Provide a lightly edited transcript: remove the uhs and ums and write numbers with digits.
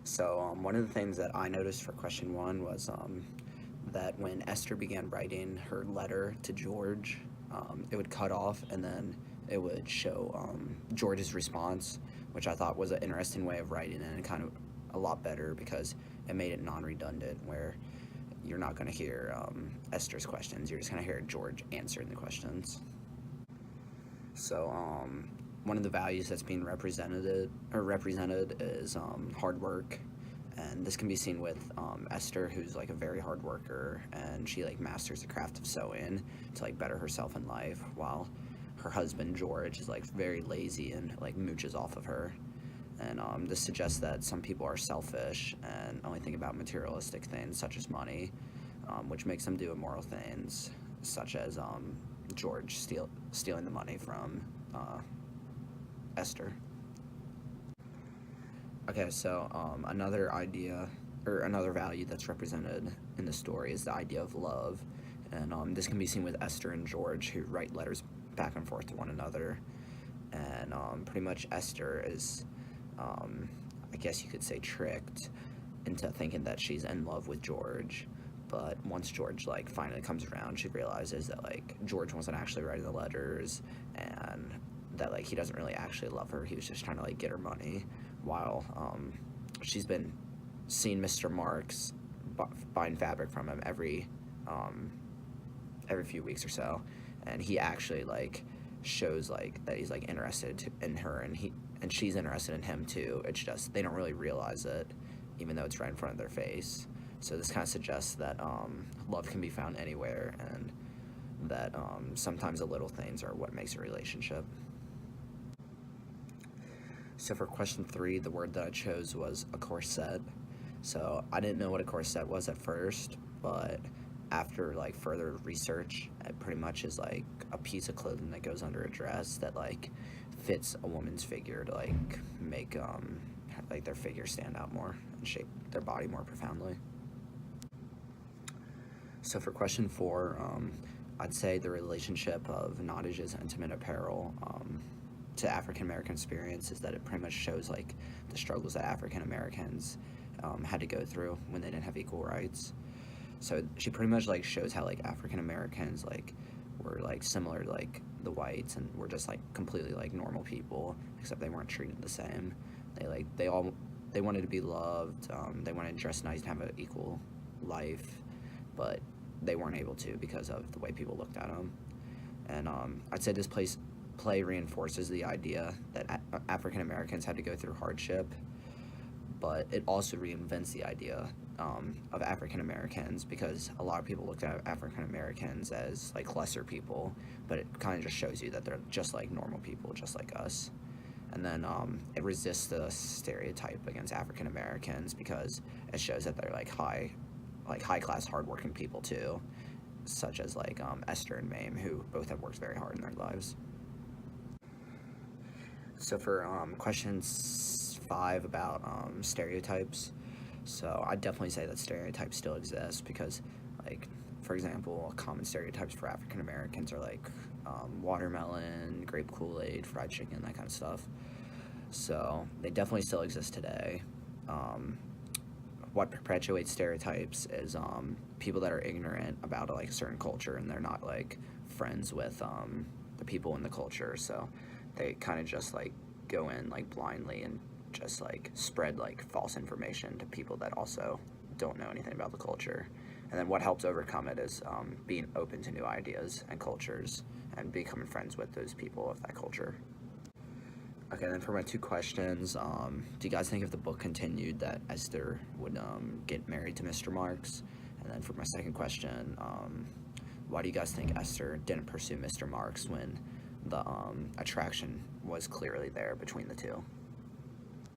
So one of the things that I noticed for question one was that when Esther began writing her letter to George, it would cut off and then it would show George's response, which I thought was an interesting way of writing it and kind of a lot better because it made it non-redundant where you're not going to hear Esther's questions, you're just going to hear George answering the questions. So one of the values that's being represented is hard work, and this can be seen with Esther, who's like a very hard worker, and she like masters the craft of sewing to like better herself in life, while her husband George is like very lazy and like mooches off of her. And this suggests that some people are selfish and only think about materialistic things such as money, which makes them do immoral things such as George stealing the money from Esther. Okay, so another idea or another value that's represented in the story is the idea of love, and this can be seen with Esther and George, who write letters back and forth to one another, and pretty much Esther is, I guess you could say, tricked into thinking that she's in love with George. But once George like finally comes around, she realizes that like George wasn't actually writing the letters, and that like he doesn't really actually love her. He was just trying to like get her money, while she's been seeing Mr. Marks buying fabric from him every few weeks or so, and he actually like shows like that he's like interested in her, and she's interested in him too. It's just they don't really realize it, even though it's right in front of their face. So this kind of suggests that love can be found anywhere, and that sometimes the little things are what makes a relationship. So for question three, the word that I chose was a corset. So I didn't know what a corset was at first, but after like further research, it pretty much is like a piece of clothing that goes under a dress that like fits a woman's figure to like make like their figure stand out more and shape their body more profoundly. So for question four, I'd say the relationship of Nottage's intimate apparel to African American experience is that it pretty much shows like the struggles that African Americans had to go through when they didn't have equal rights. So she pretty much like shows how like African Americans like were like similar to like the whites and were just like completely like normal people, except they weren't treated the same. They wanted to be loved. They wanted to dress nice and have an equal life, but they weren't able to because of the way people looked at them. And I'd say this play reinforces the idea that African Americans had to go through hardship, but it also reinvents the idea of African Americans, because a lot of people looked at African Americans as like lesser people, but it kind of just shows you that they're just like normal people, just like us. And then it resists the stereotype against African Americans because it shows that they're like high class, hardworking people too, such as like Esther and Mame, who both have worked very hard in their lives. So for question five about stereotypes, so I'd definitely say that stereotypes still exist because, like, for example, common stereotypes for African Americans are like watermelon, grape Kool-Aid, fried chicken, that kind of stuff. So they definitely still exist today. What perpetuates stereotypes is people that are ignorant about like a certain culture, and they're not like friends with the people in the culture, so they kind of just like go in like blindly and just like spread like false information to people that also don't know anything about the culture. And then what helps overcome it is being open to new ideas and cultures and becoming friends with those people of that culture. Okay, then for my two questions, do you guys think if the book continued that Esther would get married to Mr. Marks? And then for my second question, why do you guys think Esther didn't pursue Mr. Marks when the attraction was clearly there between the two?